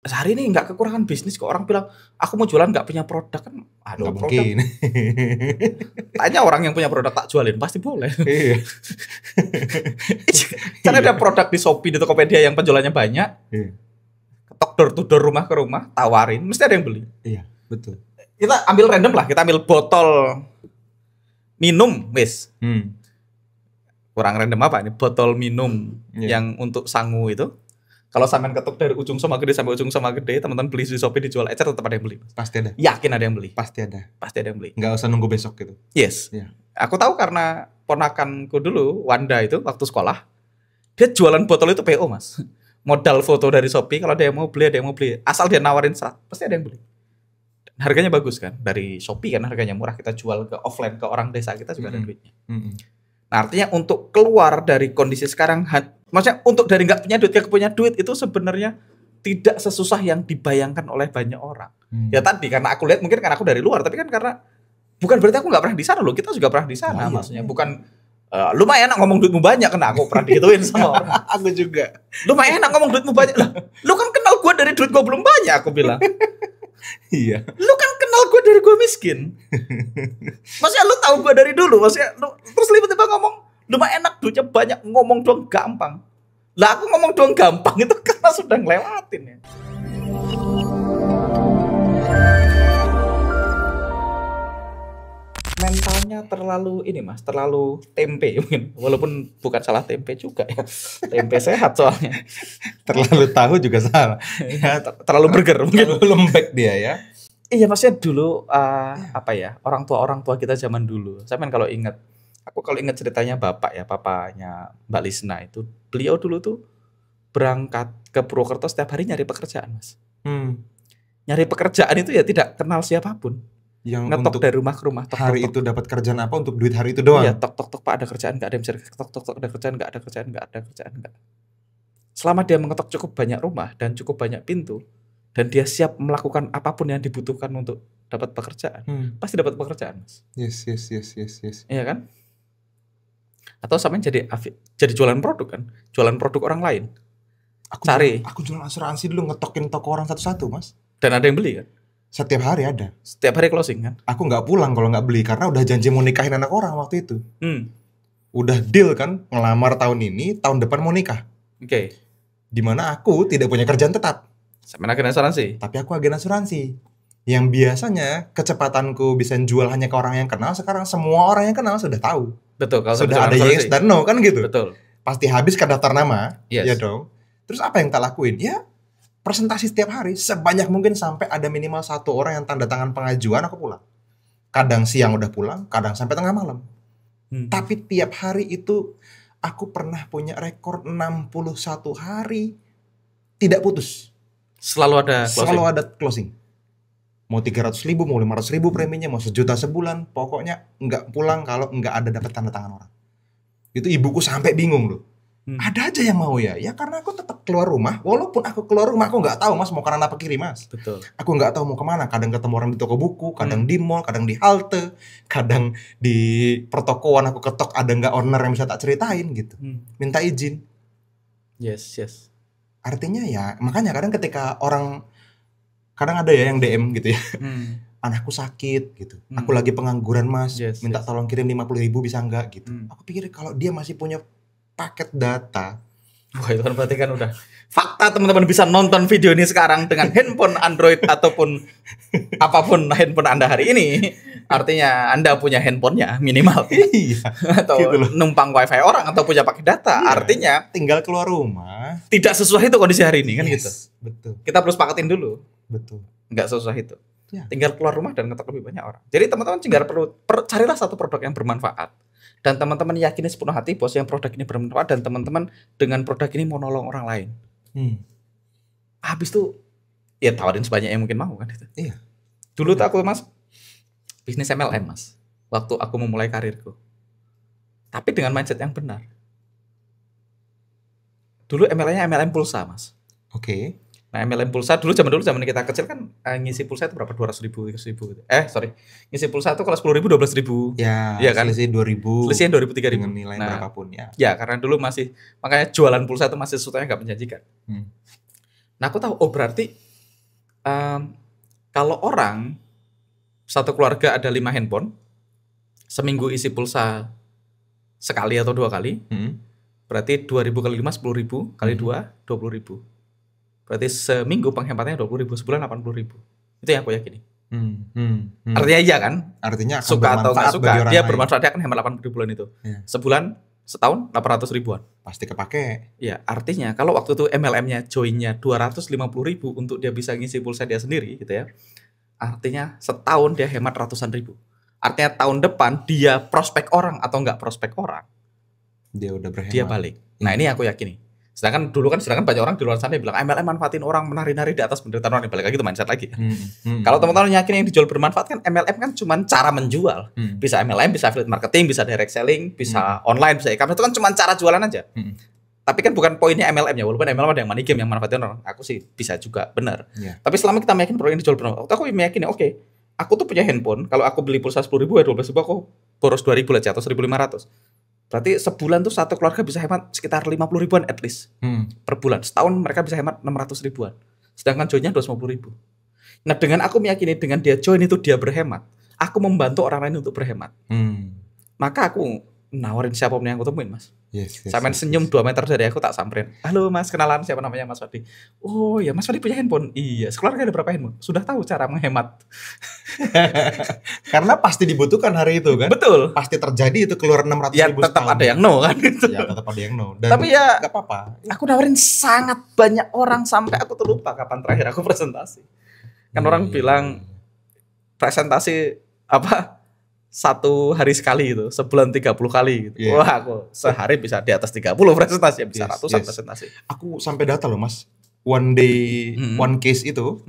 sehari ini nggak kekurangan bisnis kok. Orang bilang aku mau jualan nggak punya produk kan, aduh Nggak produk. mungkin. Tanya orang yang punya produk tak jualin pasti boleh. Iya. Karena ada produk di Shopee, di Tokopedia yang penjualannya banyak, Iya. ketok door to door, rumah ke rumah, tawarin, mesti ada yang beli. Iya, betul. Kita ambil random lah, kita ambil botol minum, wis. Kurang random apa ini? Botol minum yang untuk sangu itu. Kalau sampean ketuk dari ujung sama gede sampai ujung sama gede, teman-teman beli di Shopee dijual ecer tetap ada yang beli. Pasti ada. Yakin ada yang beli. Pasti ada. Pasti ada yang beli. Nggak usah nunggu besok gitu. Yes. Iya. Aku tahu karena ponakanku dulu, Wanda itu waktu sekolah, dia jualan botol itu PO, Mas. Modal foto dari Shopee, kalau ada yang mau beli, ada yang mau beli. Asal dia nawarin pasti ada yang beli. Harganya bagus kan, dari Shopee kan harganya murah, kita jual ke offline ke orang desa kita juga ada duitnya. Nah, artinya untuk keluar dari kondisi sekarang, maksudnya untuk dari nggak punya duit ke punya duit itu sebenarnya tidak sesusah yang dibayangkan oleh banyak orang. Ya tadi karena aku lihat mungkin karena aku dari luar, tapi kan karena bukan berarti aku nggak pernah di sana loh, kita juga pernah di sana. Iya. Maksudnya bukan lumayan enak ngomong duitmu banyak, karena aku pernah digituin sama orang. Aku juga. Lumayan enak ngomong duitmu banyak lah. Lu kan kenal gue dari duit gue belum banyak, aku bilang. Iya. Lu kan kenal gue dari gue miskin. Maksudnya lu tahu gue dari dulu, maksudnya lu terus tiba-tiba ngomong lumayan enak duitnya banyak, ngomong doang gampang. Lah aku ngomong doang gampang itu karena sudah ngelewatin ya. Mentalnya terlalu ini Mas, terlalu tempe mungkin. Walaupun bukan salah tempe juga ya. Tempe sehat soalnya. Terlalu tahu juga salah. Ya, terlalu burger mungkin. Terlalu lembek dia ya. Iya, maksudnya dulu apa ya, orang tua kita zaman dulu. Saya kalau ingat, aku kalau ingat ceritanya bapak ya, papanya Mbak Lisna itu, beliau dulu tuh berangkat ke Purwokerto setiap hari nyari pekerjaan, Mas. Nyari pekerjaan itu ya tidak kenal siapapun. Yang Ngetok untuk dari rumah ke rumah, tok, hari tok, itu dapat kerjaan apa untuk duit hari itu doang. Iya, tok tok tok Pak, ada kerjaan nggak? Ada yang bisa tok tok tok, ada kerjaan nggak? Ada kerjaan nggak? Ada kerjaan nggak? Selama dia mengetok cukup banyak rumah dan cukup banyak pintu, dan dia siap melakukan apapun yang dibutuhkan untuk dapat pekerjaan, pasti dapat pekerjaan, Mas. Yes. Iya kan? Atau sama jadi jualan produk kan? Jualan produk orang lain. Aku jualan asuransi dulu, ngetokin toko orang satu-satu, Mas. Dan ada yang beli kan? Setiap hari ada. Setiap hari closing kan? Aku nggak pulang kalau nggak beli karena udah janji mau nikahin anak orang waktu itu. Udah deal kan, ngelamar tahun ini, tahun depan mau nikah. Oke. Dimana aku tidak punya kerjaan tetap. Sama agen asuransi. Tapi aku agen asuransi. Yang biasanya kecepatanku bisa jual hanya ke orang yang kenal, sekarang semua orang yang kenal sudah tahu. Betul. Kalau sudah ada yes dan no kan gitu. Betul. Pasti habis kan daftar nama, yes. Ya dong. Terus apa yang tak lakuin? Ya presentasi setiap hari sebanyak mungkin sampai ada minimal satu orang yang tanda tangan pengajuan, aku pulang. Kadang siang udah pulang, kadang sampai tengah malam. Tapi tiap hari itu aku pernah punya rekor 61 hari tidak putus. Selalu ada closing. Mau 300.000, mau 500.000 preminya, mau 1 juta sebulan, pokoknya nggak pulang kalau nggak ada dapat tanda tangan orang. Itu ibuku sampai bingung loh. Ada aja yang mau ya karena aku tetap keluar rumah. Walaupun aku keluar rumah, aku nggak tahu Mas mau kanan apa kiri Mas. Betul. Aku nggak tahu mau kemana. Kadang ketemu orang di toko buku, kadang di mall, kadang di halte, kadang di pertokoan aku ketok ada nggak owner yang bisa tak ceritain gitu. Minta izin. Yes. Artinya ya makanya kadang ketika orang, kadang ada ya yang DM gitu ya. Anakku sakit gitu. Aku lagi pengangguran Mas. Minta tolong kirim 50.000 bisa nggak gitu. Aku pikir kalau dia masih punya paket data. Wah, itu kan berarti kan udah fakta. Teman-teman bisa nonton video ini sekarang dengan handphone Android ataupun apapun handphone Anda hari ini. Artinya Anda punya handphonenya minimal. Iya. Atau gitu numpang wifi orang atau punya paket data. Iya. Artinya tinggal keluar rumah. Tidak sesusah itu kondisi hari ini kan gitu. Betul. Kita perlu sepakatin dulu. Betul. Nggak sesusah itu. Ya. Tinggal keluar rumah dan ngetok lebih banyak orang. Jadi teman-teman carilah satu produk yang bermanfaat. Dan teman-teman yakini sepenuh hati bos yang produk ini bermanfaat, dan teman-teman dengan produk ini mau nolong orang lain. Habis itu ya tawarin sebanyak yang mungkin mau kan itu. Iya. Dulu tuh aku Mas bisnis MLM Mas. Waktu aku memulai karirku. Tapi dengan mindset yang benar. Dulu MLM-nya MLM pulsa Mas. Oke. Nah MLM pulsa zaman kita kecil kan ngisi pulsa itu berapa? 200.000, 300.000. Ngisi pulsa itu kalau 10.000, 12.000. Ya kan? Selisih 2.000. Selisihnya 2.000, 3.000. Dengan nilai berapapun ya. Ya karena dulu makanya jualan pulsa itu masih sesuatu yang gak menjanjikan. Nah aku tahu berarti Kalau orang satu keluarga ada 5 handphone, seminggu isi pulsa sekali atau 2 kali, berarti 2.000 kali 5 10.000 kali 2 20.000. Berarti seminggu penghematnya 20.000, sebulan 80.000. Itu yang aku yakini. Artinya iya kan? Artinya akan suka atau nggak suka, dia lain. bermanfaat, dia akan hemat 80.000 bulan itu. Sebulan, setahun 800 ribuan. Pasti kepake. Ya, artinya kalau waktu itu MLM-nya join-nya 250.000 untuk dia bisa ngisi pulsa dia sendiri gitu ya. Artinya setahun dia hemat ratusan ribu. Artinya tahun depan dia prospek orang atau nggak prospek orang, dia udah berhemat. Dia balik. Nah, ini aku yakini. Sedangkan banyak orang di luar sana yang bilang MLM manfaatin orang, menari-nari di atas penderitaan orang, balik lagi itu mindset lagi. Kalau teman-teman yakin yang dijual bermanfaat kan MLM kan cuma cara menjual. Bisa MLM, bisa affiliate marketing, bisa direct selling, bisa online, bisa e-commerce, itu kan cuma cara jualan aja. Tapi kan bukan poinnya MLM ya, walaupun MLM ada yang money game yang manfaatin orang. Aku sih bisa juga benar. Tapi selama kita meyakin produk yang dijual bermanfaat, aku meyakini oke, aku tuh punya handphone, kalau aku beli pulsa 10.000 ya 12.000, aku boros 2.000 aja atau 1.500. Berarti sebulan tuh satu keluarga bisa hemat sekitar 50 ribuan at least per bulan. Setahun mereka bisa hemat 600 ribuan. Sedangkan joinnya 250 ribu. Nah, dengan aku meyakini dengan dia join itu dia berhemat, aku membantu orang lain untuk berhemat. Maka aku nawarin siapapun yang aku temuin, Mas. Sampai senyum 2 meter dari aku tak samperin. Halo Mas, kenalan, siapa namanya Mas Fadi? Oh ya, Mas Fadi punya handphone? Iya, sekeluarga ada berapa handphone? Sudah tahu cara menghemat. Karena pasti dibutuhkan hari itu kan. Betul. Pasti terjadi itu keluar 600 ya, ribu tetap ada yang no kan gitu. Ya tetap ada yang no. Dan tapi ya gak apa-apa. Aku nawarin sangat banyak orang sampai aku tuh lupa kapan terakhir aku presentasi. Kan orang bilang presentasi apa? 1 hari sekali itu, sebulan 30 kali gitu. Wah, aku sehari bisa di atas 30 presentasi, bisa ratusan presentasi. Aku sampai data loh, Mas. One day, one case itu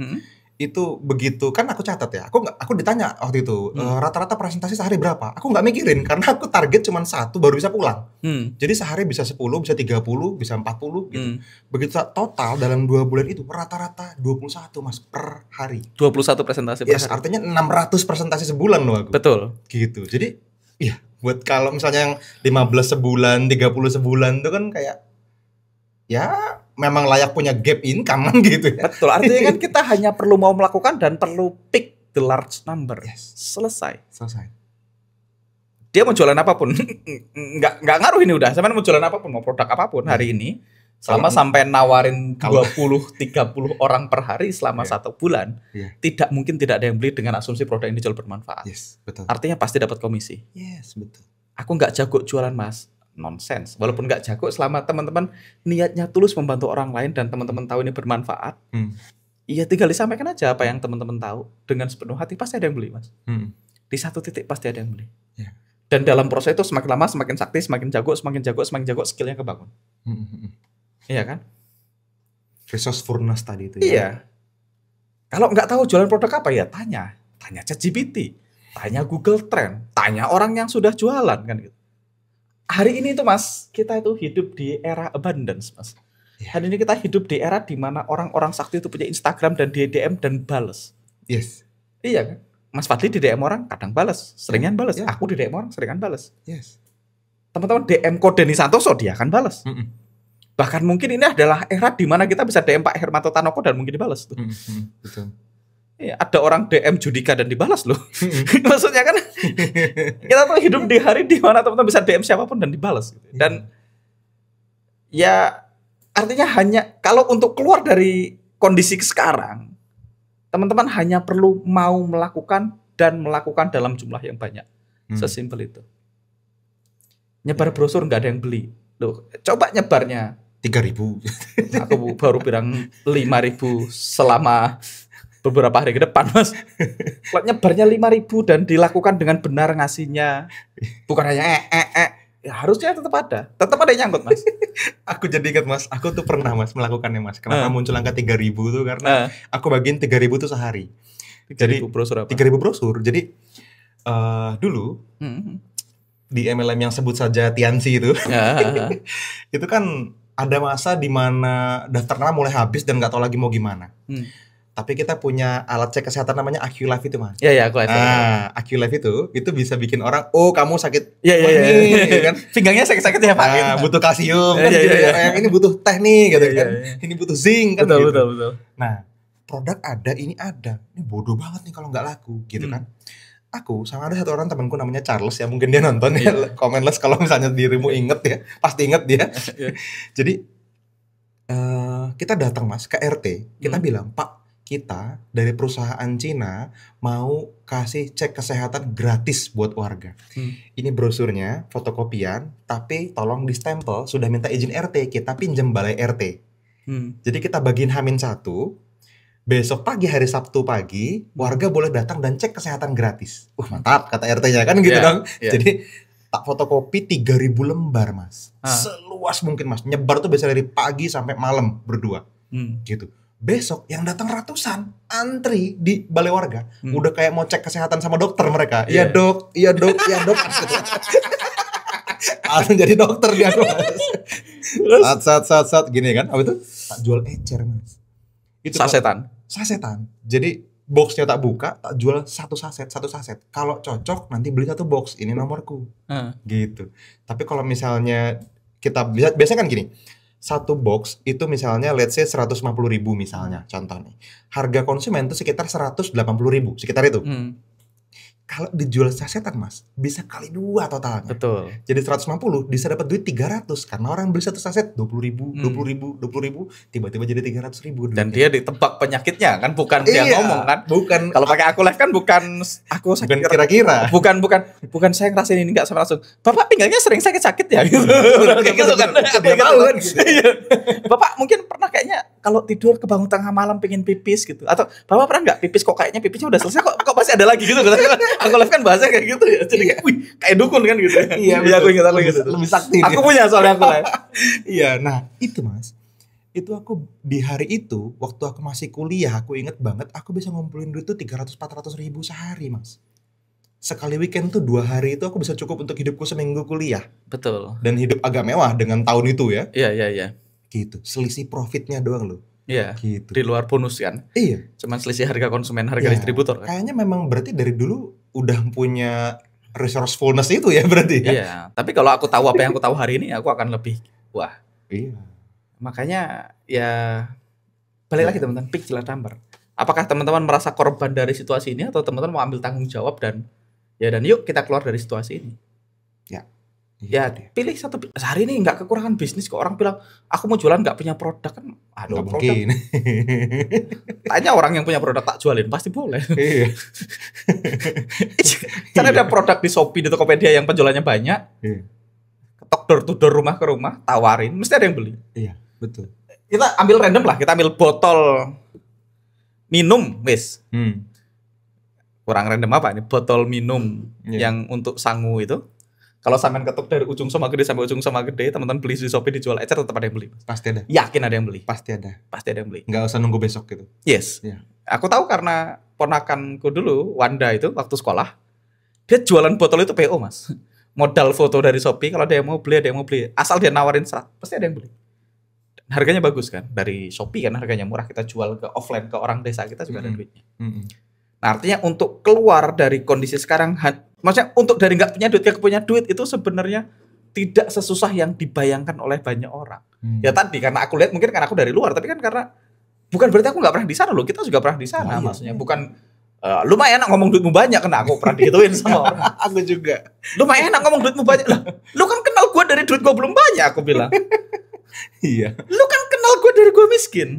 begitu kan aku catat ya. Aku ditanya waktu itu rata-rata presentasi sehari berapa? Aku nggak mikirin karena aku target cuma 1 baru bisa pulang. Jadi sehari bisa 10, bisa 30, bisa 40 gitu. Begitu total dalam 2 bulan itu rata-rata 21 Mas per hari. 21 presentasi per hari. Artinya 600 presentasi sebulan loh aku. Betul. Gitu. Jadi iya, buat kalau misalnya yang 15 sebulan, 30 sebulan itu kan kayak ya memang layak punya gap income kan gitu ya. Betul, artinya kan kita hanya perlu mau melakukan dan perlu pick the large number. Selesai. Dia mau jualan apapun, nggak ngaruh ini udah. Sama mau jualan apapun, mau produk apapun hari ini, selama sampai nawarin 20-30 orang per hari selama 1 bulan, tidak mungkin tidak ada yang beli dengan asumsi produk ini jual bermanfaat. Betul. Artinya pasti dapat komisi. Betul. Aku nggak jago jualan, Mas. Nonsense. Walaupun nggak jago, selama teman-teman niatnya tulus membantu orang lain dan teman-teman tahu ini bermanfaat, iya tinggal disampaikan aja apa yang teman-teman tahu dengan sepenuh hati, pasti ada yang beli, Mas. Di satu titik pasti ada yang beli. Dan dalam proses itu semakin lama semakin sakti, semakin jago, skillnya kebangun. Iya kan? Resourcefulness tadi itu. Iya. Kalau nggak tahu jualan produk apa ya tanya ChatGPT, tanya Google Trend, tanya orang yang sudah jualan kan gitu. Hari ini tuh Mas, kita itu hidup di era abundance, Mas. Hari ini kita hidup di era di mana orang-orang sakti itu punya Instagram dan di DM dan bales. Iya kan? Mas Fadli di DM orang kadang bales, seringan bales. Aku di DM orang seringan bales. Teman-teman DM kode Denny Santoso, dia akan bales. Bahkan mungkin ini adalah era di mana kita bisa DM Pak Hermanto Tanoko dan mungkin dibales tuh. Betul. Ya, ada orang DM Judika dan dibalas loh. Maksudnya kan kita tuh hidup di hari di mana teman-teman bisa DM siapapun dan dibalas. Dan ya artinya hanya kalau untuk keluar dari kondisi sekarang, teman-teman hanya perlu mau melakukan dan melakukan dalam jumlah yang banyak. Sesimpel itu. Nyebar brosur nggak ada yang beli. Loh, coba nyebarnya 3.000. Aku baru bilang 5.000 selama beberapa hari ke depan, Mas. Kalau nyebarnya 5.000 dan dilakukan dengan benar ngasihnya, bukan hanya ya harusnya tetap ada yang nyangkut, Mas. Aku jadi ingat, Mas, aku tuh pernah, Mas, melakukannya, Mas. Kenapa muncul angka 3.000 tuh karena aku bagiin 3.000 tuh sehari. 3.000 brosur apa? 3.000 brosur. Jadi dulu di MLM yang sebut saja Tiansi itu, itu kan ada masa di mana daftar nama mulai habis dan nggak tahu lagi mau gimana. Tapi kita punya alat cek kesehatan namanya AccuLife itu, Mas. Iya, AccuLife. AccuLife itu bisa bikin orang, oh kamu sakit kan? Pinggangnya sakit-sakit ya Pak. Butuh kalsium kan gitu ya. Yang ini butuh teh nih gitu kan. Ini butuh zinc kan betul. Nah, produk ada, ini ada. Ini bodoh banget nih kalau nggak laku, gitu kan. Hmm. Aku sama ada satu orang temanku namanya Charles ya, mungkin dia nonton ya, Iya. komenles kalau misalnya dirimu inget ya, pasti inget dia. Iya. Jadi kita datang mas ke RT, kita Hmm. bilang, Pak, kita dari perusahaan Cina mau kasih cek kesehatan gratis buat warga. Hmm. Ini brosurnya, fotokopian, tapi tolong distempel, sudah minta izin RT, kita pinjam balai RT. Hmm. Jadi kita bagiin H-1, besok pagi hari Sabtu pagi, warga boleh datang dan cek kesehatan gratis. Mantap, kata RT-nya kan gitu Iya, dong. iya. Jadi tak fotokopi 3.000 lembar mas, Ah. seluas mungkin mas, nyebar tuh biasa dari pagi sampai malam berdua, Hmm. gitu. Besok yang datang ratusan, antri di balai warga, Hmm. udah kayak mau cek kesehatan sama dokter mereka. Iya. Iya dok, iya dok, iya dok. Langsung jadi dokter dia mas. Terus Saat gini kan, apa itu? Tak jual ecer mas. Itu sasetan. Jadi boxnya tak buka, tak jual satu saset. Kalau cocok nanti beli satu box. Ini nomorku. Gitu. Tapi kalau misalnya kita lihat, biasanya kan gini, satu box itu misalnya let's say 150.000 misalnya, contoh nih. Harga konsumen itu sekitar 180.000, sekitar itu. Kalau dijual sasetan mas, bisa kali 2 totalnya. betul. Jadi 150 bisa dapat duit 300 karena orang beli satu saset 20.000, 20.000, tiba-tiba jadi 300.000. Dan dia ditebak penyakitnya kan, bukan dia ngomong kan. Bukan. Kalau pakai aku live kan bukan aku Bukan kira-kira. bukan saya ngerasain ini enggak sama langsung. Bapak pinggangnya sering sakit-sakit ya gitu. Kayak gitu kan. Dia tahu kan gitu. Iya. Bapak mungkin pernah kayaknya kalau tidur kebangun tengah malam pengen pipis gitu. Atau Bapak pernah enggak pipis kok kayaknya pipisnya udah selesai kok masih ada lagi gitu kan. Aku live kan bahasanya kayak gitu ya. Jadi kayak, wih, kayak dukun kan gitu. Iya, aku ingat gitu. Lebih sakti Aku dia. punya soalnya aku live. Iya, nah itu mas, itu aku di hari itu waktu aku masih kuliah, aku inget banget aku bisa ngumpulin duit tuh 300-400 ribu sehari mas. Sekali weekend tuh 2 hari itu aku bisa cukup untuk hidupku seminggu kuliah. Betul. Dan hidup agak mewah dengan tahun itu ya. Iya. Gitu, selisih profitnya doang loh. Iya. Gitu. Di luar bonus kan. Iya. Cuman selisih harga konsumen, harga Ya, distributor kan. kayaknya memang berarti dari dulu udah punya resourcefulness itu ya berarti ya. Iya, tapi kalau aku tahu apa yang aku tahu hari ini, aku akan lebih wah. Iya. Makanya ya balik lagi teman-teman, pick jelas number. Apakah teman-teman merasa korban dari situasi ini atau teman-teman mau ambil tanggung jawab dan yuk kita keluar dari situasi ini. Ya pilih satu. Sehari ini nggak kekurangan bisnis kok, orang bilang aku mau jualan nggak punya produk kan. Nggak Produk. mungkin. Tanya orang yang punya produk tak jualin pasti boleh. Iya. Karena ada produk di Shopee, di Tokopedia yang penjualannya banyak. Iya. Ketok door to door, rumah ke rumah, tawarin, mesti ada yang beli. Iya, betul. Kita ambil random lah, kita ambil botol minum, wis. Kurang random apa ini? Botol minum yang untuk sangu itu. Kalau sampean ketuk dari ujung sama gede sampai ujung sama gede, teman-teman beli di Shopee dijual ecer tetap ada yang beli. Pasti ada. Yakin ada yang beli. Pasti ada. Pasti ada yang beli. Nggak usah nunggu besok gitu. Yes. Iya. Aku tahu karena ponakanku dulu, Wanda itu waktu sekolah, dia jualan botol itu PO, Mas. Modal foto dari Shopee, kalau ada yang mau beli, ada yang mau beli. Asal dia nawarin 100, pasti ada yang beli. Harganya bagus kan, dari Shopee kan harganya murah, kita jual ke offline ke orang desa kita juga ada duitnya. Nah, artinya untuk keluar dari kondisi sekarang, maksudnya untuk dari nggak punya duit ke punya duit itu sebenarnya tidak sesusah yang dibayangkan oleh banyak orang. Ya tadi karena aku lihat mungkin karena aku dari luar, tapi kan karena bukan berarti aku nggak pernah di sana loh, kita juga pernah di sana. Iya. Maksudnya bukan lumayan enak ngomong duitmu banyak, karena aku pernah digituin sama orang. Aku juga. Lumayan enak ngomong duitmu banyak lah. Lu kan kenal gue dari duit gue belum banyak, aku bilang. Iya. Lu kan kenal gue dari gue miskin.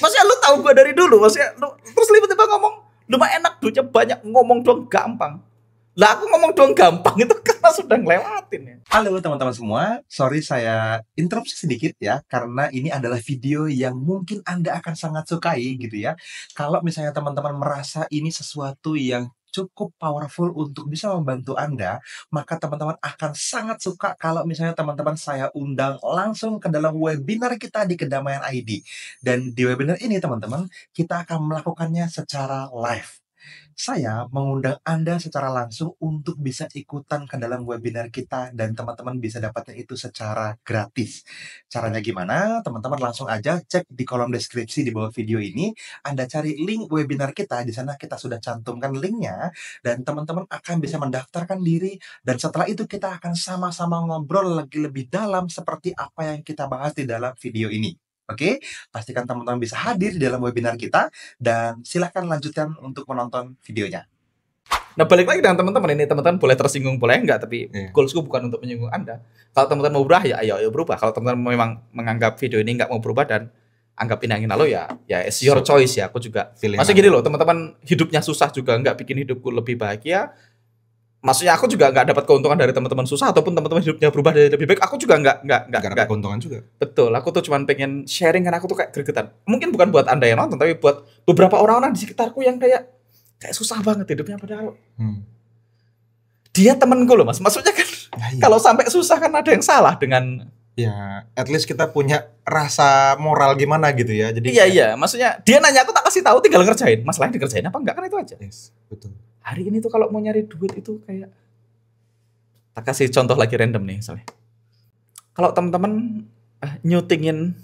Maksudnya lu tahu gue dari dulu, maksudnya lu terus tiba-tiba ngomong lumayan enak duitnya banyak, ngomong doang gampang. Lah aku ngomong doang gampang itu karena sudah ngelewatin ya. Halo teman-teman semua, sorry saya interupsi sedikit ya, karena ini adalah video yang mungkin Anda akan sangat sukai gitu ya. Kalau misalnya teman-teman merasa ini sesuatu yang cukup powerful untuk bisa membantu Anda, maka teman-teman akan sangat suka kalau misalnya teman-teman saya undang langsung ke dalam webinar kita di Kedamaian ID. Dan di webinar ini teman-teman, kita akan melakukannya secara live. Saya mengundang Anda secara langsung untuk bisa ikutan ke dalam webinar kita dan teman-teman bisa dapatnya itu secara gratis. Caranya gimana? Teman-teman langsung aja cek di kolom deskripsi di bawah video ini. Anda cari link webinar kita, di sana kita sudah cantumkan linknya dan teman-teman akan bisa mendaftarkan diri dan setelah itu kita akan sama-sama ngobrol lagi lebih dalam seperti apa yang kita bahas di dalam video ini. Oke, pastikan teman-teman bisa hadir di dalam webinar kita dan silahkan lanjutkan untuk menonton videonya. Nah, balik lagi dengan teman-teman ini, teman-teman boleh tersinggung boleh enggak, tapi goalsku bukan untuk menyinggung Anda. Kalau teman-teman mau berubah ya ayo berubah. Kalau teman-teman memang menganggap video ini enggak mau berubah dan anggap ini angin lalu ya it's your choice ya. Aku juga maksudnya gini loh, teman-teman hidupnya susah juga enggak bikin hidupku lebih bahagia. Maksudnya aku juga nggak dapat keuntungan dari teman-teman susah ataupun teman-teman hidupnya berubah jadi lebih baik. Aku juga nggak dapat keuntungan juga. Betul. Aku tuh cuman pengen sharing karena aku tuh kayak gregetan. Mungkin bukan buat Anda yang nonton, tapi buat beberapa orang-orang di sekitarku yang kayak susah banget hidupnya, padahal dia temenku loh, Mas. Maksudnya kan kalau sampai susah kan ada yang salah dengan ya, at least kita punya rasa moral gimana gitu ya. Jadi iya. Maksudnya dia nanya aku tak kasih tahu, tinggal ngerjain. Masalahnya dikerjain apa enggak kan itu aja. Yes, betul. Hari ini tuh kalau mau nyari duit itu kayak, tak kasih contoh lagi random nih misalnya. Kalau teman-teman nyutingin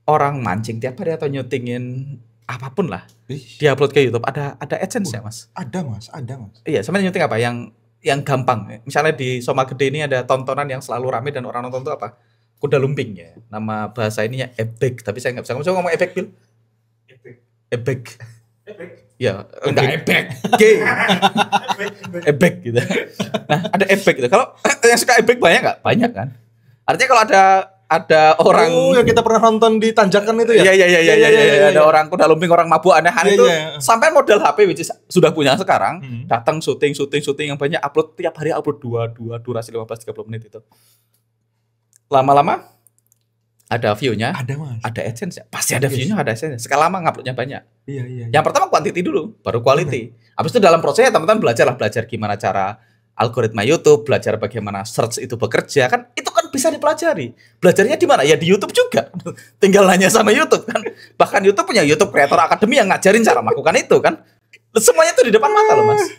orang mancing tiap hari atau nyutingin apapun lah, diupload ke YouTube, ada AdSense ya, Mas? Ada mas. Iya, sama nyuting apa? Yang gampang. Misalnya di Soma Gede ini ada tontonan yang selalu rame dan orang nonton tuh apa? Kuda lumping ya. Nama bahasa ininya ebek, tapi saya nggak bisa ngomong ebek, Bil. Ebek. Ya, enggak ebek. Ebek gitu. Nah, ada ebek gitu. Kalau yang suka ebek banyak enggak? Banyak kan? Artinya kalau ada orang yang kita pernah nonton di Tanjakan itu ya? Iya. Ada orang kuda lumping, orang mabuk aneh-aneh itu sampai model HP which is sudah punya sekarang, datang syuting yang banyak, upload tiap hari, upload dua durasi 15-30 menit itu. Lama-lama ada view-nya, ada AdSense ya. Pasti ada view-nya, ada AdSense. Sekali lama ngupload-nya banyak. Iya. Yang pertama quantity dulu, baru quality. Habis itu dalam prosesnya teman-teman belajar gimana cara algoritma YouTube, belajar bagaimana search itu bekerja, kan itu kan bisa dipelajari. Belajarnya di mana? Ya di YouTube juga. Tinggal nanya sama YouTube kan. Bahkan YouTube punya YouTube Creator Academy yang ngajarin cara melakukan itu kan. Semuanya itu di depan mata loh, Mas.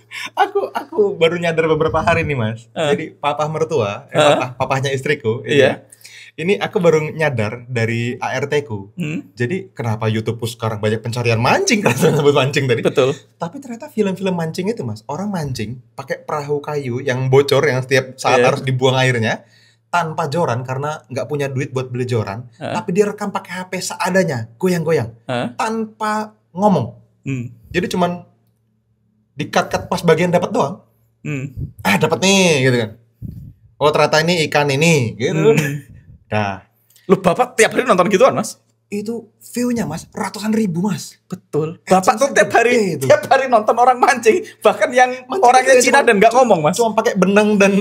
Aku baru nyadar beberapa hari nih, Mas. Jadi papa mertua, papahnya istriku, iya. Ini aku baru nyadar dari ART-ku. Jadi kenapa YouTube sekarang banyak pencarian mancing, karena sebut mancing tadi. Betul. Tapi ternyata film-film mancing itu, Mas, orang mancing pakai perahu kayu yang bocor yang setiap saat harus dibuang airnya tanpa joran karena nggak punya duit buat beli joran. Tapi dia rekam pakai HP seadanya, goyang-goyang, tanpa ngomong. Jadi cuman di-cut pas bagian dapat doang. Dapat nih gitu kan. Oh ternyata ini ikan ini gitu. Nah, lu Bapak tiap hari nonton gituan, Mas? Itu view-nya, Mas, ratusan ribu, Mas. Betul. Bapak tuh tiap hari nonton orang mancing, bahkan yang orangnya Cina dan nggak ngomong, Mas. Cuma pakai benang dan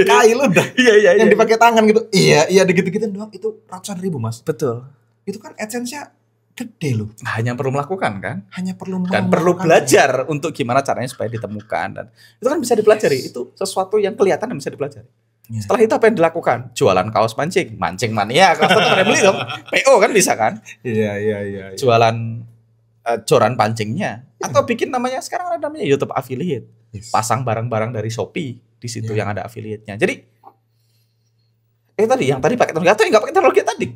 kail udah. Iya. Yang dipakai tangan gitu. Iya, gitu-gitu doang. Itu ratusan ribu, Mas. Betul. Itu kan AdSense-nya gede loh. Hanya perlu melakukan kan? Hanya perlu dan perlu belajar untuk gimana caranya supaya ditemukan, dan itu kan bisa dipelajari. Itu sesuatu yang kelihatan dan bisa dipelajari. Setelah itu apa yang dilakukan? Jualan kaos mancing mania. Kaos itu pada beli dong. PO kan bisa kan? Iya. Jualan joran pancingnya. Atau bikin namanya sekarang ada namanya YouTube Affiliate. Pasang barang-barang dari Shopee di situ yang ada affiliate-nya. Jadi yang tadi pakai teknologi atau yang nggak pakai teknologi tadi.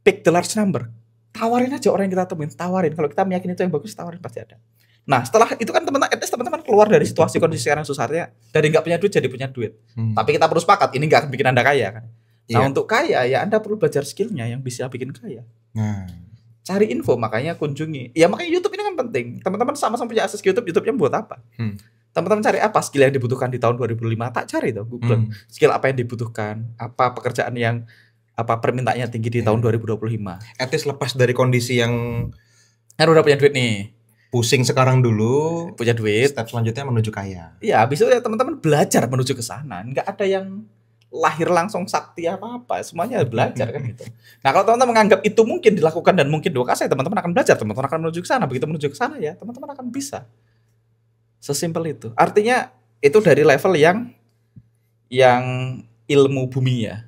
Pick the large number. Tawarin aja orang yang kita temuin. Tawarin. Kalau kita meyakini itu yang bagus, tawarin pasti ada. Nah setelah itu kan teman-teman keluar dari situasi kondisi sekarang susahnya, dari nggak punya duit jadi punya duit. Tapi kita perlu sepakat ini nggak akan bikin Anda kaya kan. Nah untuk kaya ya Anda perlu belajar skillnya yang bisa bikin kaya. Cari info, makanya kunjungi. Ya makanya YouTube ini kan penting. Teman-teman sama-sama punya akses ke YouTube. YouTube-nya buat apa? Teman-teman cari apa skill yang dibutuhkan di tahun 2005, tak cari tuh Google. Skill apa yang dibutuhkan, apa pekerjaan yang permintaannya tinggi di tahun 2025. At least lepas dari kondisi yang udah punya duit nih. Pusing sekarang dulu, punya duit. Step selanjutnya menuju kaya. Iya, habis itu ya teman-teman belajar menuju ke sana. Enggak ada yang lahir langsung sakti apa-apa. Semuanya belajar kan gitu. Nah, kalau teman-teman menganggap itu mungkin dilakukan dan mungkin diokasin, teman-teman akan belajar, teman-teman akan menuju ke sana. Begitu menuju ke sana ya, teman-teman akan bisa. Sesimpel itu. Artinya itu dari level yang ilmu bumi ya.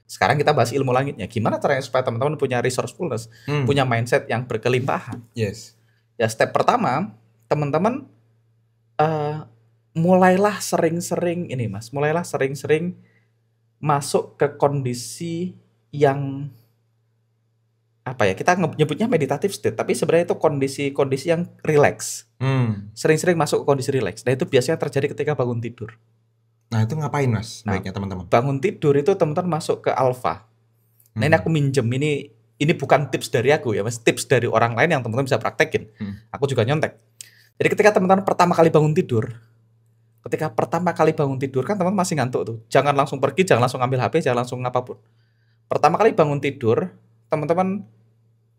Sekarang kita bahas ilmu langitnya. Gimana caranya supaya teman-teman punya resourcefulness, punya mindset yang berkelimpahan. Yes. Ya step pertama, teman-teman mulailah sering-sering masuk ke kondisi yang kita nyebutnya meditative state, tapi sebenarnya itu kondisi yang relax. Sering-sering masuk ke kondisi relax. Nah itu biasanya terjadi ketika bangun tidur. Nah itu ngapain Mas? Baiknya teman-teman. Bangun tidur itu teman-teman masuk ke alpha. Nah ini aku minjem, ini bukan tips dari aku ya, mas, tips dari orang lain yang teman-teman bisa praktekin. Aku juga nyontek. Jadi ketika teman-teman pertama kali bangun tidur kan teman-teman masih ngantuk tuh. Jangan langsung pergi, jangan langsung ambil HP, jangan langsung apapun. Pertama kali bangun tidur, teman-teman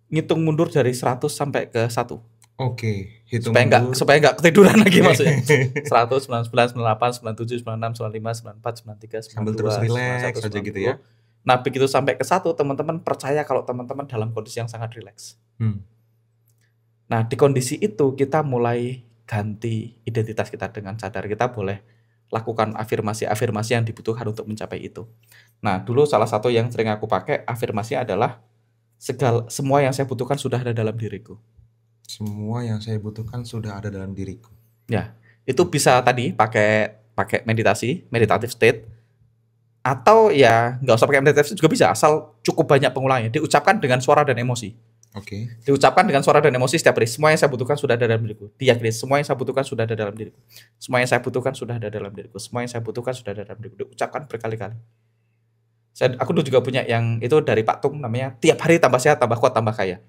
ngitung mundur dari 100 sampai ke 1. Oke, hitung supaya enggak ketiduran lagi maksudnya. 100, 99, 98, 97, 96, 95, 94, 93, 92, sambil terus relax aja gitu ya. Nah, begitu sampai ke 1, teman-teman percaya kalau teman-teman dalam kondisi yang sangat rileks. Nah, di kondisi itu kita mulai ganti identitas kita dengan sadar. Kita boleh lakukan afirmasi yang dibutuhkan untuk mencapai itu. Nah, dulu salah satu yang sering aku pakai afirmasi adalah semua yang saya butuhkan sudah ada dalam diriku. Semua yang saya butuhkan sudah ada dalam diriku. Ya, itu bisa tadi pakai meditative state, atau ya nggak usah pakai meditative state juga bisa, asal cukup banyak pengulangnya. Diucapkan dengan suara dan emosi. Oke. Diucapkan dengan suara dan emosi setiap hari. Semua yang saya butuhkan sudah ada dalam diriku. Diyakini, semua yang saya butuhkan sudah ada dalam diriku. Semua yang saya butuhkan sudah ada dalam diriku. Semua yang saya butuhkan sudah ada dalam diriku. Diucapkan berkali-kali. Aku dulu juga punya yang itu dari Pak Tung, namanya tiap hari tambah sehat, tambah kuat, tambah kaya.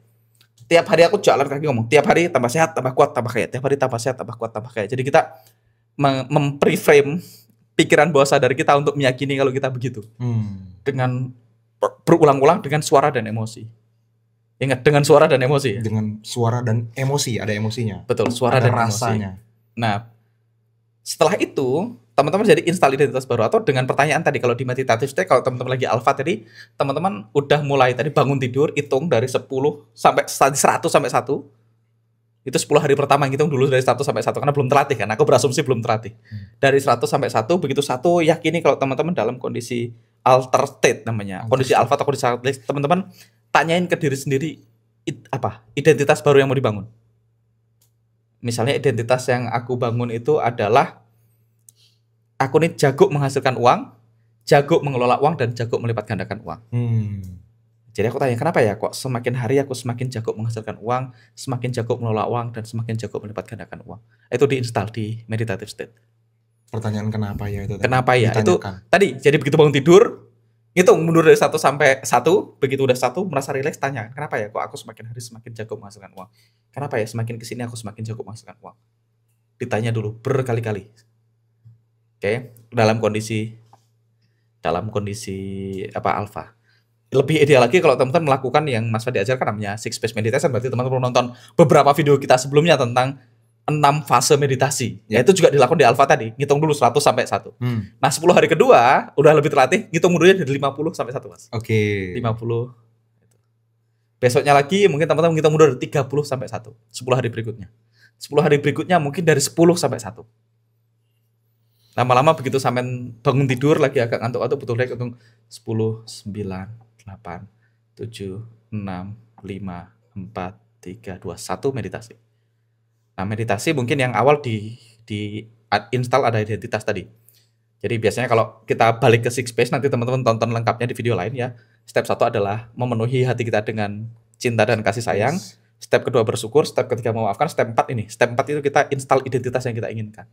Tiap hari aku jalan kaki ngomong, tiap hari tambah sehat, tambah kuat, tambah kaya. Tiap hari tambah sehat, tambah kuat, tambah kaya. Jadi kita mempreframe pikiran bawah sadar kita untuk meyakini kalau kita begitu. Dengan berulang-ulang dengan suara dan emosi. Ingat, dengan suara dan emosi. Dengan suara dan emosi, ada emosinya. Betul, suara ada dan rasanya. Emosi. Nah, setelah itu teman-teman jadi install identitas baru, atau dengan pertanyaan tadi kalau di meditative state, kalau teman-teman lagi alpha tadi, teman-teman udah mulai tadi bangun tidur, hitung dari 10 sampai 100 sampai 1. Itu 10 hari pertama ngitung dulu dari 100 sampai 1 karena belum terlatih kan. Aku berasumsi belum terlatih. Dari 100 sampai 1, begitu 1 yakini kalau teman-teman dalam kondisi alter state namanya. Kondisi alpha atau kondisi alpha, teman-teman tanyain ke diri sendiri apa identitas baru yang mau dibangun. Misalnya identitas yang aku bangun itu adalah aku nih jago menghasilkan uang, jago mengelola uang, dan jago melipat gandakan uang. Jadi aku tanya, kenapa ya kok semakin hari aku semakin jago menghasilkan uang, semakin jago mengelola uang, dan semakin jago melipat gandakan uang. Itu diinstal di meditative state. Pertanyaan kenapa ya itu? Kenapa ya? Itu tadi, jadi begitu bangun tidur, hitung mundur dari 1 sampai 1, begitu udah 1, merasa rileks, tanya, kenapa ya kok aku semakin hari semakin jago menghasilkan uang? Kenapa ya semakin kesini aku semakin jago menghasilkan uang? Ditanya dulu berkali-kali. Oke, dalam kondisi alpha. Lebih ideal lagi kalau teman-teman melakukan yang Mas Fadi ajarkan namanya 6 phase meditation. Berarti teman-teman nonton beberapa video kita sebelumnya tentang 6 fase meditasi. Ya, itu juga dilakukan di alpha tadi. Ngitung dulu 100 sampai 1. Nah, 10 hari kedua udah lebih terlatih, ngitung mundurnya dari 50 sampai 1, Mas. Oke. 50. Besoknya lagi mungkin teman-teman ngitung mundur dari 30 sampai 1. 10 hari berikutnya. 10 hari berikutnya mungkin dari 10 sampai 1. Lama-lama begitu sampai bangun tidur lagi agak ngantuk-ngantuk, betul lagi hitung 10, 9, 8, 7, 6, 5, 4, 3, 2, 1 meditasi. Nah, meditasi mungkin yang awal di install ada identitas tadi. Jadi biasanya kalau kita balik ke 6 phase, nanti teman-teman tonton lengkapnya di video lain ya. Step 1 adalah memenuhi hati kita dengan cinta dan kasih sayang. Step kedua bersyukur, step ketiga memaafkan, step 4 ini. Step 4 itu kita install identitas yang kita inginkan.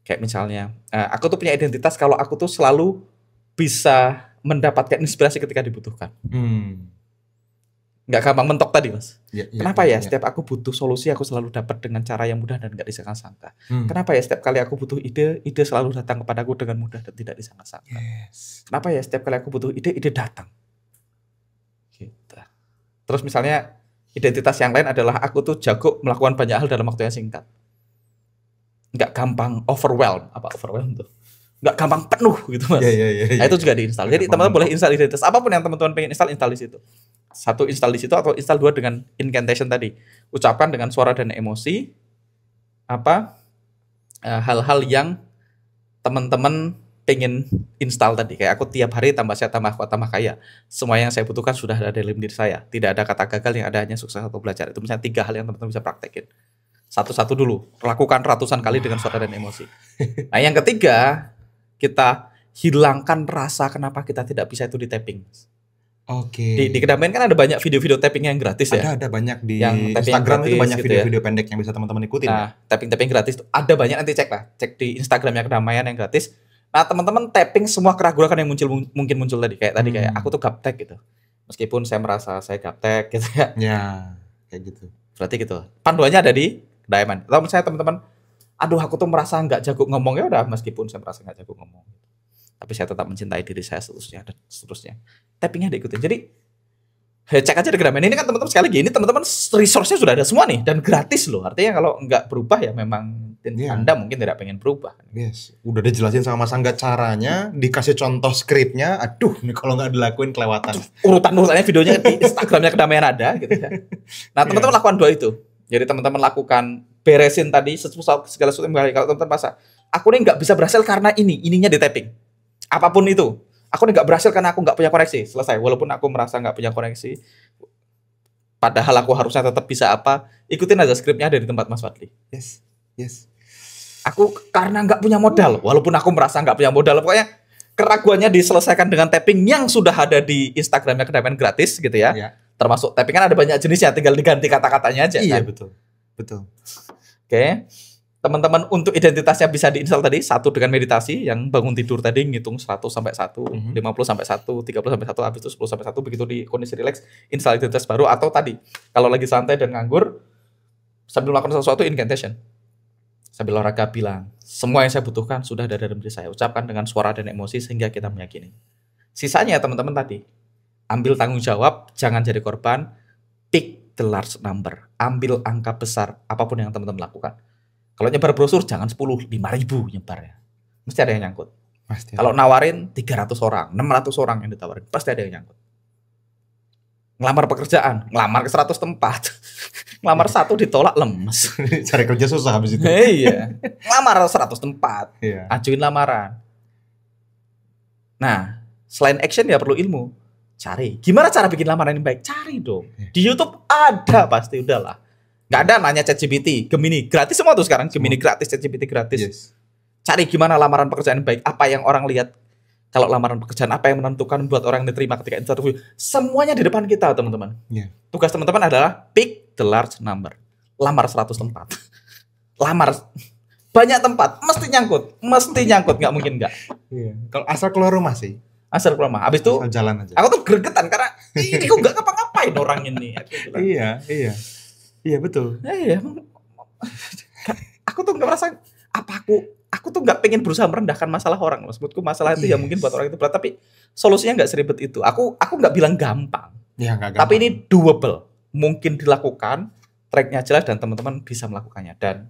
Kayak misalnya, aku tuh punya identitas kalau aku tuh selalu bisa mendapatkan inspirasi ketika dibutuhkan. Nggak gampang mentok tadi, Mas. Kenapa ya setiap aku butuh solusi, aku selalu dapat dengan cara yang mudah dan nggak disangka-sangka. Kenapa ya setiap kali aku butuh ide selalu datang kepadaku dengan mudah dan tidak disangka-sangka. Kenapa ya setiap kali aku butuh ide datang. Gitu. Terus misalnya, identitas yang lain adalah aku tuh jago melakukan banyak hal dalam waktu yang singkat. Nggak gampang overwhelm. Apa overwhelm tuh? Nggak gampang penuh gitu, Mas. Nah, itu juga diinstal. Jadi teman-teman boleh install identitas apapun yang teman-teman pengen install di situ. 1 install di situ, atau install 2 dengan incantation tadi. Ucapkan dengan suara dan emosi hal-hal yang teman-teman pengen install tadi. Kayak aku tiap hari tambah sehat, tambah kuat, tambah kaya. Semua yang saya butuhkan sudah ada dalam diri saya. Tidak ada kata gagal, yang ada hanya sukses atau belajar. Itu misalnya 3 hal yang teman-teman bisa praktekin. Satu-satu dulu, lakukan ratusan kali dengan suara dan emosi. Nah, yang ketiga, kita hilangkan rasa kenapa kita tidak bisa itu di tapping. Oke. Di Kedamaian kan ada banyak video-video tapping yang gratis ya. Ada banyak di yang Instagram gratis, itu banyak gitu video-video pendek yang bisa teman-teman ikutin. Nah, tapping gratis itu ada banyak, nanti cek di Instagramnya Kedamaian yang gratis. Nah, teman-teman tapping semua keraguan yang mungkin muncul tadi, kayak aku tuh gaptek gitu. Meskipun saya merasa saya gaptek gitu ya. Ya, kayak gitu. Berarti gitu. Panduannya ada di Diamond. Kalau misalnya teman-teman, aduh aku tuh merasa nggak jago ngomong, ya udah, meskipun saya merasa nggak jago ngomong, tapi saya tetap mencintai diri saya seterusnya dan seterusnya. Tappingnya diikutin. Jadi cek aja di Grameen ini kan teman-teman, sekali lagi ini teman-teman resource-nya sudah ada semua nih dan gratis loh. Artinya kalau nggak berubah ya memang Anda mungkin tidak pengen berubah. Yes, udah dijelasin sama Mas Angga caranya, dikasih contoh skripnya. Aduh, nih kalau nggak dilakuin kelewatan. Urutan-urutannya videonya di Instagramnya Kedamaian ada gitu ya. Nah, teman-teman lakukan dua itu. Jadi teman-teman lakukan beresin tadi segala sesuatu yang baik. Kalau teman-teman merasa aku nih nggak bisa berhasil karena ininya di tapping. Apapun itu. Aku nggak berhasil karena aku nggak punya koneksi. Selesai. Walaupun aku merasa nggak punya koneksi, padahal aku harusnya tetap bisa apa, ikutin aja skripnya ada di tempat Mas Fadli. Yes, yes. Aku karena nggak punya modal, walaupun aku merasa nggak punya modal, pokoknya keraguannya diselesaikan dengan tapping yang sudah ada di Instagramnya Kedamaian gratis gitu ya. Ya. Termasuk tapping kan ada banyak jenisnya, tinggal diganti kata-katanya aja. Iya, kan? betul. Betul. Oke. Teman-teman untuk identitasnya bisa diinstal tadi, satu dengan meditasi yang bangun tidur tadi ngitung 100 sampai 1, 50 sampai 1, 30 sampai 1, habis itu 10 sampai 1, begitu di kondisi relax, install identitas baru. Atau tadi, kalau lagi santai dan nganggur, sambil melakukan sesuatu, incantation. Sambil olahraga bilang, semua yang saya butuhkan sudah ada dalam diri saya. Ucapkan dengan suara dan emosi sehingga kita meyakini. Sisanya teman-teman tadi, ambil tanggung jawab, jangan jadi korban, pick the large number, ambil angka besar, apapun yang teman-teman lakukan. Kalau nyebar brosur jangan 10, 5.000 nyebarnya. Mesti ada yang nyangkut. Pasti. Kalau nawarin 300 orang, 600 orang yang ditawarin, pasti ada yang nyangkut. Ngelamar pekerjaan, ngelamar ke 100 tempat. Ngelamar 1 ditolak, lemes. Cari kerja susah habis itu. Iya. Ngelamar 100 tempat. Iya. Ajuin lamaran. Nah, selain action ya perlu ilmu. Cari. Gimana cara bikin lamaran yang baik? Cari dong. Di YouTube ada pasti, udahlah. Nggak ada nanya ChatGPT, Gemini gratis semua tuh sekarang, Gemini gratis, ChatGPT gratis. Yes. Cari gimana lamaran pekerjaan yang baik, apa yang orang lihat kalau lamaran pekerjaan, apa yang menentukan buat orang yang diterima ketika interview. Semuanya di depan kita, teman-teman. Yeah. Tugas teman-teman adalah pick the large number. Lamar 100 tempat. Lamar banyak tempat, mesti nyangkut, nggak mungkin nggak. Iya. Kalau asal keluar rumah sih. Asal keluar rumah. Habis itu asal jalan aja. Aku tuh gregetan karena ini kok nggak ngapa-ngapain orang ini. Iya. Iya betul. Iya, aku tuh nggak merasa apa aku tuh nggak pengen berusaha merendahkan masalah orang. Maksudku masalah itu ya mungkin buat orang itu berat, tapi solusinya nggak seribet itu. Aku nggak bilang gampang. Ya, nggak gampang. Tapi ini doable, mungkin dilakukan, tracknya jelas dan teman-teman bisa melakukannya. Dan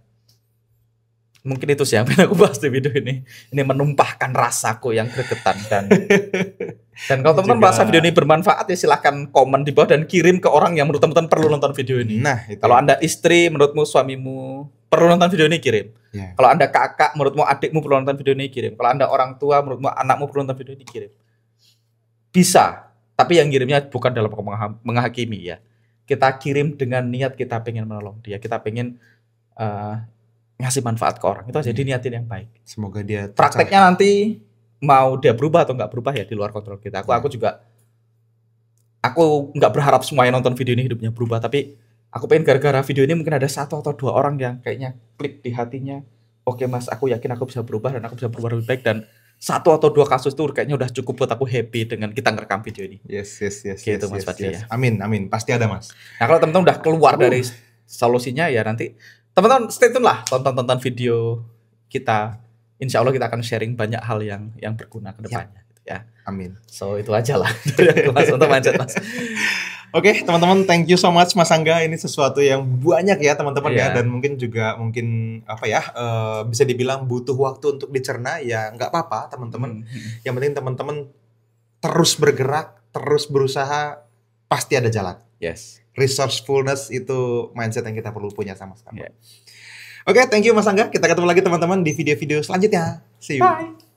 mungkin itu sih yang pengen aku bahas di video ini. Ini menumpahkan rasaku yang gregetan dan kalau teman-teman merasa video ini bermanfaat ya silahkan komen di bawah dan kirim ke orang yang menurut teman-teman perlu nonton video ini. Nah, itu. Kalau Anda istri, menurutmu suamimu perlu nonton video ini, kirim. Yeah. Kalau Anda kakak, menurutmu adikmu perlu nonton video ini, kirim. Kalau Anda orang tua, menurutmu anakmu perlu nonton video ini, kirim. Bisa, tapi yang kirimnya bukan dalam menghakimi ya. Kita kirim dengan niat kita pengen menolong dia, kita pengen ngasih manfaat ke orang. Itu aja, diniatin yang baik. Semoga dia prakteknya nanti mau dia berubah atau nggak berubah ya di luar kontrol kita. Aku nggak berharap semua yang nonton video ini hidupnya berubah, tapi aku pengen gara-gara video ini mungkin ada 1 atau 2 orang yang kayaknya klik di hatinya. Oke Mas, aku yakin aku bisa berubah dan aku bisa berubah lebih baik, dan 1 atau 2 kasus itu kayaknya udah cukup buat aku happy dengan kita ngerekam video ini. Yes. Gitu Mas Fadli ya. Amin. Pasti ada Mas. Nah kalau teman-teman udah keluar dari solusinya ya nanti teman-teman stay tune lah, tonton video kita. Insya Allah kita akan sharing banyak hal yang berguna ke depannya. Ya. Amin. So itu aja lah dari aku Mas untuk mindset Mas. Oke, teman-teman, thank you so much Mas Angga. Ini sesuatu yang banyak ya teman-teman ya, dan mungkin apa ya, bisa dibilang butuh waktu untuk dicerna ya, nggak apa-apa teman-teman. Yang penting teman-teman terus bergerak, terus berusaha, pasti ada jalan. Yes. Resourcefulness itu mindset yang kita perlu punya sama-sama. Oke, thank you Mas Angga. Kita ketemu lagi teman-teman di video-video selanjutnya. See you. Bye.